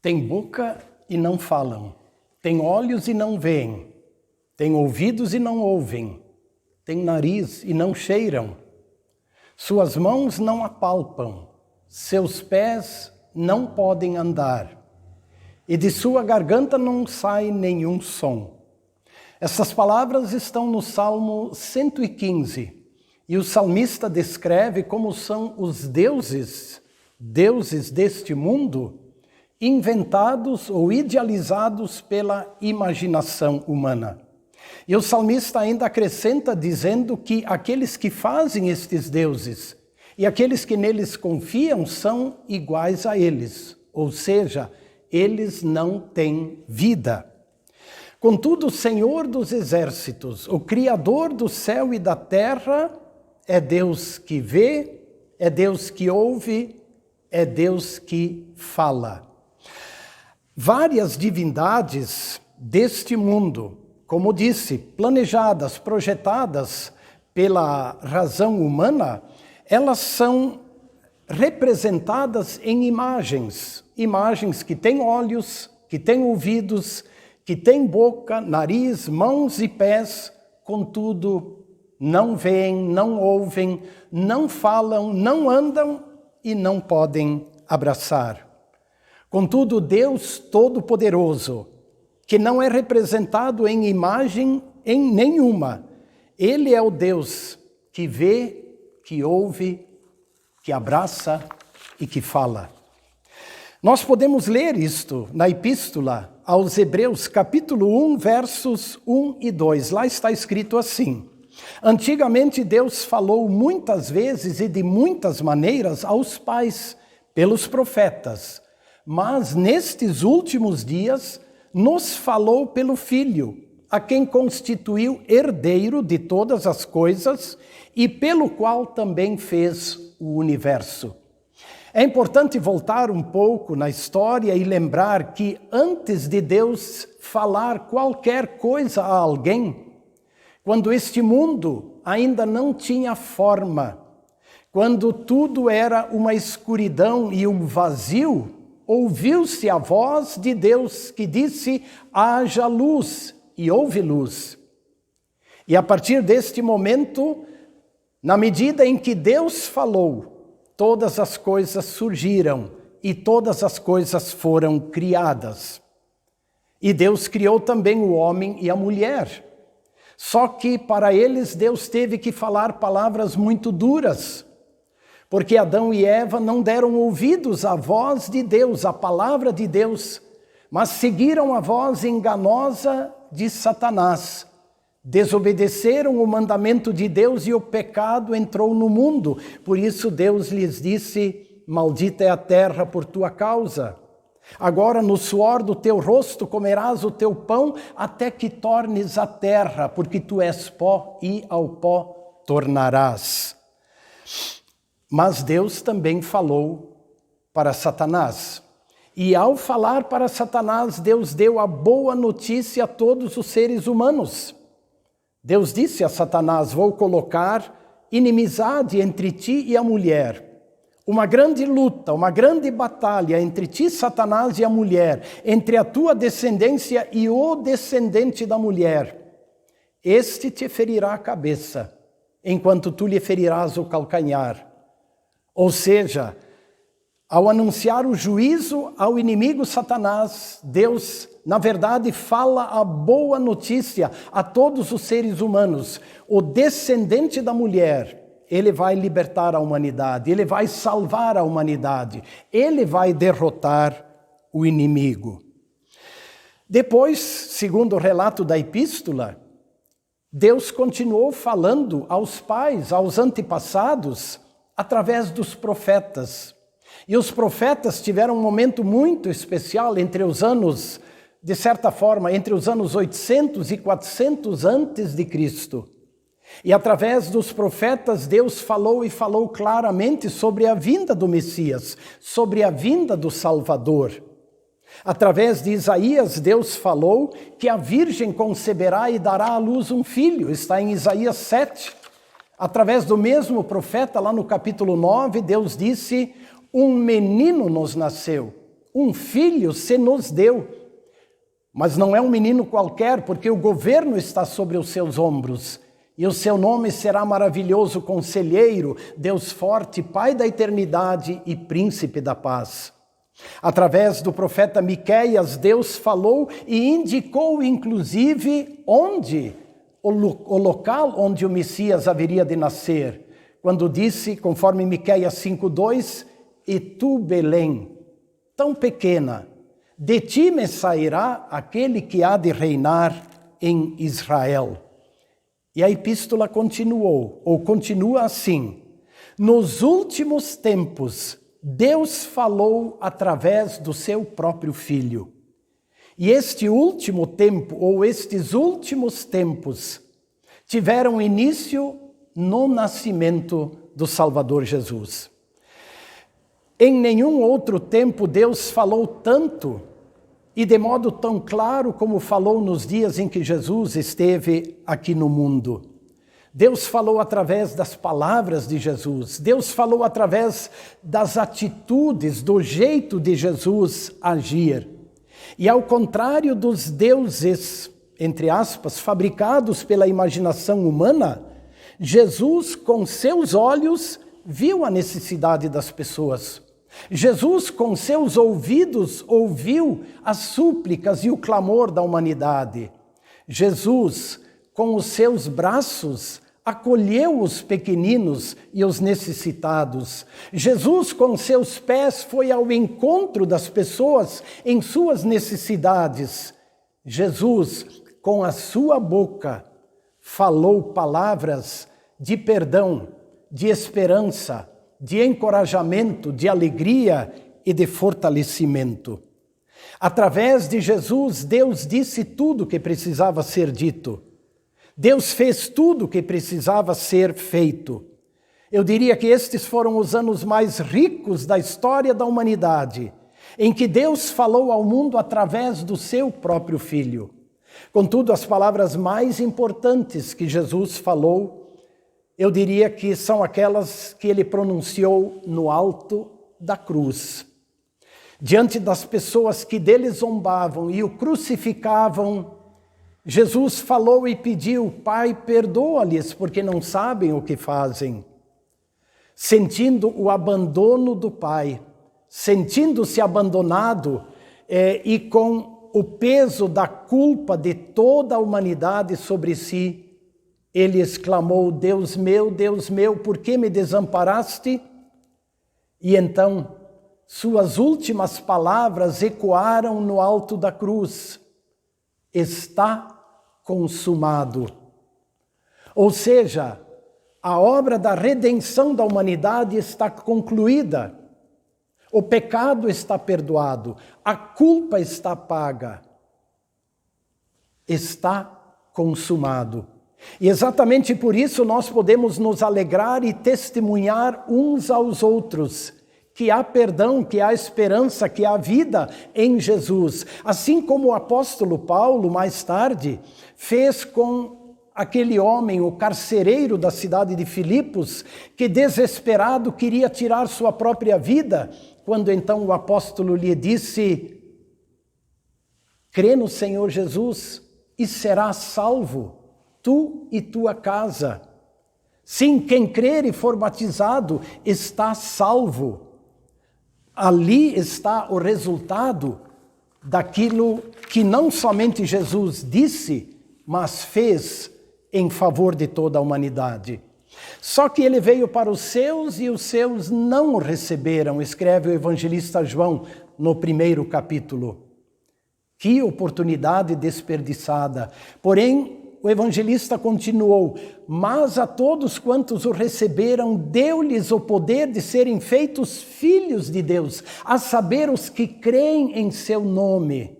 Tem boca e não falam, tem olhos e não veem, tem ouvidos e não ouvem, tem nariz e não cheiram, suas mãos não apalpam, seus pés não podem andar, e de sua garganta não sai nenhum som. Essas palavras estão no Salmo 115, e o salmista descreve como são os deuses deste mundo, inventados ou idealizados pela imaginação humana. E o salmista ainda acrescenta dizendo que aqueles que fazem estes deuses e aqueles que neles confiam são iguais a eles, ou seja, eles não têm vida. Contudo, o Senhor dos exércitos, o Criador do céu e da terra, é Deus que vê, é Deus que ouve, é Deus que fala. Várias divindades deste mundo, como disse, planejadas, projetadas pela razão humana, elas são representadas em imagens. Imagens que têm olhos, que têm ouvidos, que têm boca, nariz, mãos e pés, contudo, não veem, não ouvem, não falam, não andam e não podem abraçar. Contudo, Deus Todo-Poderoso, que não é representado em imagem em nenhuma, Ele é o Deus que vê, que ouve, que abraça e que fala. Nós podemos ler isto na Epístola aos Hebreus, capítulo 1, versos 1 e 2. Lá está escrito assim: Antigamente Deus falou muitas vezes e de muitas maneiras aos pais, pelos profetas, mas nestes últimos dias nos falou pelo Filho, a quem constituiu herdeiro de todas as coisas e pelo qual também fez o universo. É importante voltar um pouco na história e lembrar que antes de Deus falar qualquer coisa a alguém, quando este mundo ainda não tinha forma, quando tudo era uma escuridão e um vazio, ouviu-se a voz de Deus que disse: haja luz, e houve luz. E a partir deste momento, na medida em que Deus falou, todas as coisas surgiram e todas as coisas foram criadas. E Deus criou também o homem e a mulher. Só que para eles Deus teve que falar palavras muito duras, porque Adão e Eva não deram ouvidos à voz de Deus, à palavra de Deus, mas seguiram a voz enganosa de Satanás. Desobedeceram o mandamento de Deus e o pecado entrou no mundo. Por isso Deus lhes disse: maldita é a terra por tua causa. Agora no suor do teu rosto comerás o teu pão até que tornes a terra, porque tu és pó e ao pó tornarás. Mas Deus também falou para Satanás. E ao falar para Satanás, Deus deu a boa notícia a todos os seres humanos. Deus disse a Satanás: vou colocar inimizade entre ti e a mulher. Uma grande luta, uma grande batalha entre ti, Satanás, e a mulher, entre a tua descendência e o descendente da mulher. Este te ferirá a cabeça, enquanto tu lhe ferirás o calcanhar. Ou seja, ao anunciar o juízo ao inimigo Satanás, Deus, na verdade, fala a boa notícia a todos os seres humanos. O descendente da mulher, ele vai libertar a humanidade, ele vai salvar a humanidade, ele vai derrotar o inimigo. Depois, segundo o relato da epístola, Deus continuou falando aos pais, aos antepassados, através dos profetas. E os profetas tiveram um momento muito especial entre os anos, de certa forma, entre os anos 800 e 400 antes de Cristo. E através dos profetas, Deus falou e falou claramente sobre a vinda do Messias, sobre a vinda do Salvador. Através de Isaías, Deus falou que a virgem conceberá e dará à luz um filho, está em Isaías 7. Através do mesmo profeta, lá no capítulo 9, Deus disse: um menino nos nasceu, um filho se nos deu. Mas não é um menino qualquer, porque o governo está sobre os seus ombros. E o seu nome será maravilhoso conselheiro, Deus forte, Pai da eternidade e príncipe da paz. Através do profeta Miqueias, Deus falou e indicou inclusive onde, o local onde o Messias haveria de nascer. Quando disse, conforme Miqueias 5:2, e tu, Belém, tão pequena, de ti me sairá aquele que há de reinar em Israel. E a epístola continua assim. Nos últimos tempos, Deus falou através do seu próprio Filho. E este último tempo, ou estes últimos tempos, tiveram início no nascimento do Salvador Jesus. Em nenhum outro tempo Deus falou tanto e de modo tão claro como falou nos dias em que Jesus esteve aqui no mundo. Deus falou através das palavras de Jesus, Deus falou através das atitudes, do jeito de Jesus agir. E ao contrário dos deuses, entre aspas, fabricados pela imaginação humana, Jesus, com seus olhos, viu a necessidade das pessoas. Jesus, com seus ouvidos, ouviu as súplicas e o clamor da humanidade. Jesus, com os seus braços, acolheu os pequeninos e os necessitados. Jesus, com seus pés, foi ao encontro das pessoas em suas necessidades. Jesus, com a sua boca, falou palavras de perdão, de esperança, de encorajamento, de alegria e de fortalecimento. Através de Jesus, Deus disse tudo o que precisava ser dito. Deus fez tudo o que precisava ser feito. Eu diria que estes foram os anos mais ricos da história da humanidade, em que Deus falou ao mundo através do seu próprio Filho. Contudo, as palavras mais importantes que Jesus falou, eu diria que são aquelas que ele pronunciou no alto da cruz. Diante das pessoas que dele zombavam e o crucificavam, Jesus falou e pediu: Pai, perdoa-lhes, porque não sabem o que fazem. Sentindo o abandono do Pai, sentindo-se abandonado e com o peso da culpa de toda a humanidade sobre si, ele exclamou: Deus meu, por que me desamparaste? E então, suas últimas palavras ecoaram no alto da cruz: está consumado. Ou seja, a obra da redenção da humanidade está concluída. O pecado está perdoado, a culpa está paga. Está consumado. E exatamente por isso nós podemos nos alegrar e testemunhar uns aos outros que há perdão, que há esperança, que há vida em Jesus. Assim como o apóstolo Paulo, mais tarde, fez com aquele homem, o carcereiro da cidade de Filipos, que desesperado queria tirar sua própria vida, quando então o apóstolo lhe disse: crê no Senhor Jesus e serás salvo, tu e tua casa. Sim, quem crer e for batizado está salvo. Ali está o resultado daquilo que não somente Jesus disse, mas fez em favor de toda a humanidade. Só que ele veio para os seus e os seus não o receberam, escreve o evangelista João no 1º capítulo. Que oportunidade desperdiçada! Porém, o evangelista continuou: mas a todos quantos o receberam, deu-lhes o poder de serem feitos filhos de Deus, a saber, os que creem em seu nome.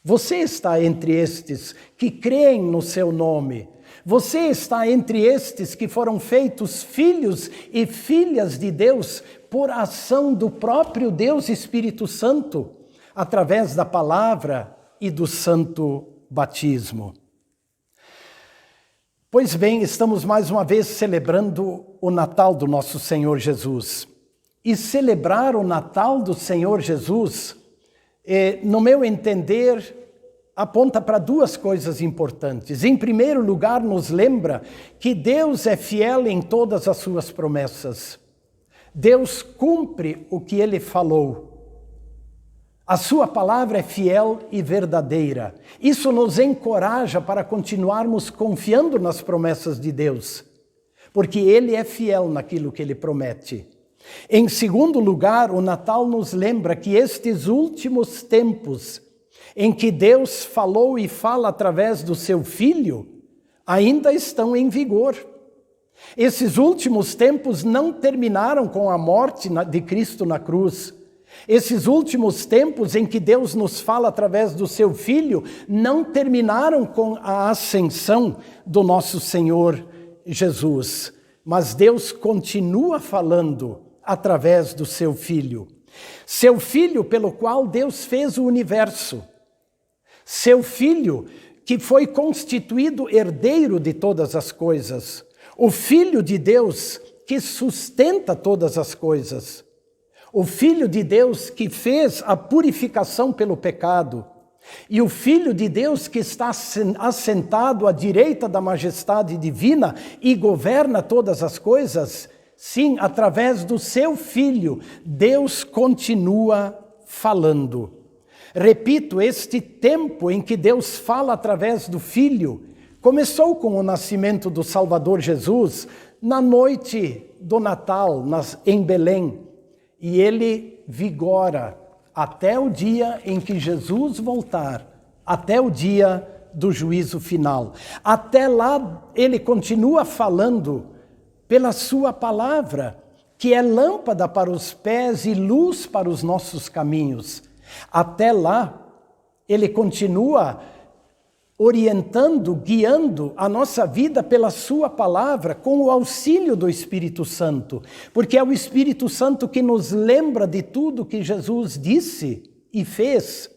Você está entre estes que creem no seu nome. Você está entre estes que foram feitos filhos e filhas de Deus por ação do próprio Deus Espírito Santo, através da palavra e do santo batismo. Pois bem, estamos mais uma vez celebrando o Natal do nosso Senhor Jesus. e celebrar o Natal do Senhor Jesus, no meu entender, aponta para duas coisas importantes. Em primeiro lugar, nos lembra que Deus é fiel em todas as suas promessas. Deus cumpre o que Ele falou. A sua palavra é fiel e verdadeira. Isso nos encoraja para continuarmos confiando nas promessas de Deus, porque Ele é fiel naquilo que Ele promete. Em segundo lugar, o Natal nos lembra que estes últimos tempos, em que Deus falou e fala através do seu Filho, ainda estão em vigor. Esses últimos tempos não terminaram com a morte de Cristo na cruz. Esses últimos tempos em que Deus nos fala através do seu Filho não terminaram com a ascensão do nosso Senhor Jesus. Mas Deus continua falando através do seu Filho. Seu Filho pelo qual Deus fez o universo. Seu Filho que foi constituído herdeiro de todas as coisas. O Filho de Deus que sustenta todas as coisas. O Filho de Deus que fez a purificação pelo pecado. E o Filho de Deus que está assentado à direita da majestade divina e governa todas as coisas. Sim, através do seu Filho, Deus continua falando. Repito, este tempo em que Deus fala através do Filho começou com o nascimento do Salvador Jesus na noite do Natal, em Belém. E ele vigora até o dia em que Jesus voltar, até o dia do juízo final. Até lá, ele continua falando pela sua palavra, que é lâmpada para os pés e luz para os nossos caminhos. Até lá, ele continua orientando, guiando a nossa vida pela sua palavra, com o auxílio do Espírito Santo, porque é o Espírito Santo que nos lembra de tudo que Jesus disse e fez.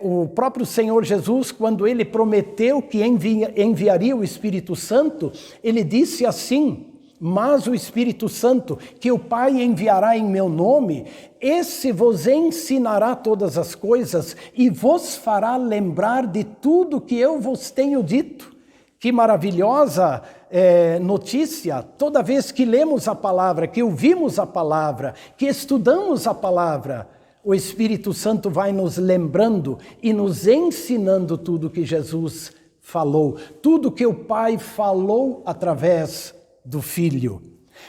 O próprio Senhor Jesus, quando ele prometeu que enviaria o Espírito Santo, ele disse assim: mas o Espírito Santo, que o Pai enviará em meu nome, esse vos ensinará todas as coisas e vos fará lembrar de tudo que eu vos tenho dito. Que maravilhosa notícia! Toda vez que lemos a palavra, que ouvimos a palavra, que estudamos a palavra, o Espírito Santo vai nos lembrando e nos ensinando tudo que Jesus falou, tudo que o Pai falou através do Filho.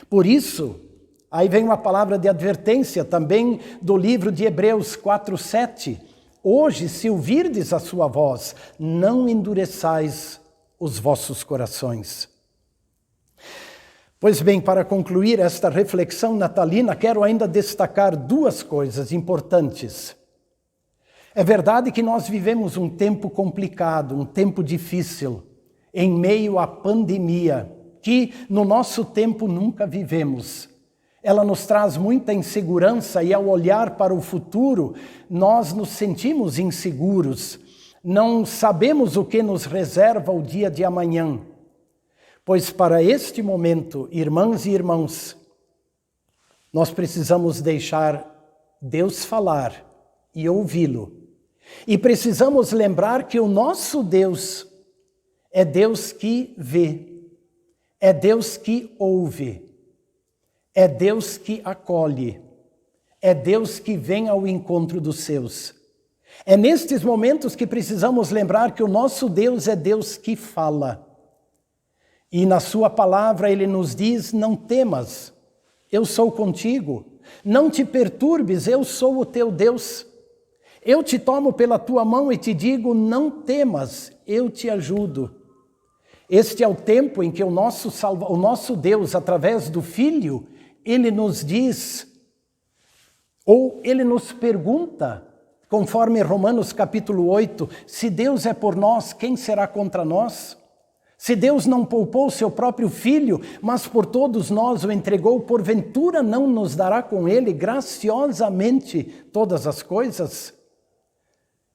Por isso, aí vem uma palavra de advertência também do livro de Hebreus 4:7. Hoje, se ouvirdes a sua voz, não endureçais os vossos corações. Pois bem, para concluir esta reflexão natalina, quero ainda destacar duas coisas importantes. É verdade que nós vivemos um tempo complicado, um tempo difícil, em meio à pandemia, que no nosso tempo nunca vivemos. Ela nos traz muita insegurança e ao olhar para o futuro, nós nos sentimos inseguros. Não sabemos o que nos reserva o dia de amanhã. Pois para este momento, irmãs e irmãos, nós precisamos deixar Deus falar e ouvi-lo. E precisamos lembrar que o nosso Deus é Deus que vê. É Deus que ouve, é Deus que acolhe, é Deus que vem ao encontro dos seus. É nestes momentos que precisamos lembrar que o nosso Deus é Deus que fala. E na sua palavra ele nos diz: não temas, eu sou contigo. Não te perturbes, eu sou o teu Deus. Eu te tomo pela tua mão e te digo: não temas, eu te ajudo. Este é o tempo em que o nosso Deus, através do Filho, ele nos diz, ou ele nos pergunta, conforme Romanos capítulo 8, se Deus é por nós, quem será contra nós? Se Deus não poupou seu próprio Filho, mas por todos nós o entregou, porventura não nos dará com ele graciosamente todas as coisas?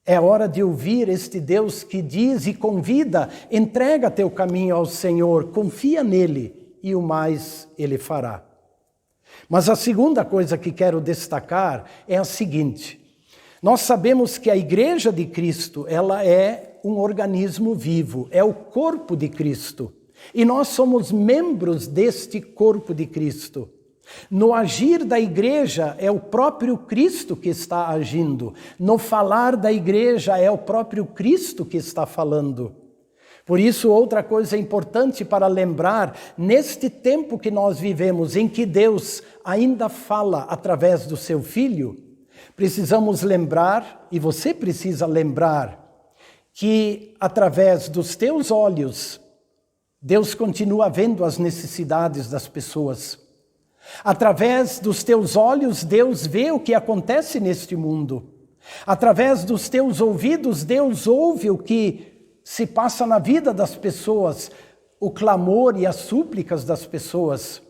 É hora de ouvir este Deus que diz e convida: entrega teu caminho ao Senhor, confia nele e o mais ele fará. Mas a segunda coisa que quero destacar é a seguinte: nós sabemos que a Igreja de Cristo, ela é um organismo vivo, é o corpo de Cristo. E nós somos membros deste corpo de Cristo. No agir da igreja é o próprio Cristo que está agindo. No falar da igreja é o próprio Cristo que está falando. Por isso, outra coisa importante para lembrar, neste tempo que nós vivemos, em que Deus ainda fala através do seu Filho, precisamos lembrar, e você precisa lembrar, que através dos teus olhos, Deus continua vendo as necessidades das pessoas. Através dos teus olhos, Deus vê o que acontece neste mundo. Através dos teus ouvidos, Deus ouve o que se passa na vida das pessoas, o clamor e as súplicas das pessoas.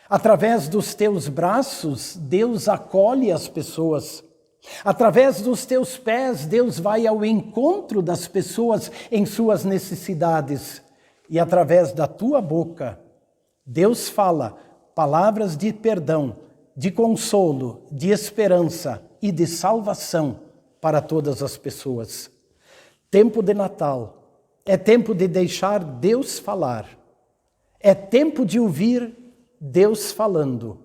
Através dos teus braços, Deus acolhe as pessoas. Através dos teus pés, Deus vai ao encontro das pessoas em suas necessidades. E através da tua boca, Deus fala palavras de perdão, de consolo, de esperança e de salvação para todas as pessoas. Tempo de Natal é tempo de deixar Deus falar. É tempo de ouvir Deus falando.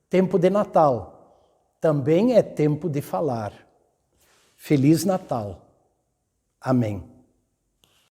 Tempo de Natal também é tempo de falar. Feliz Natal. Amém.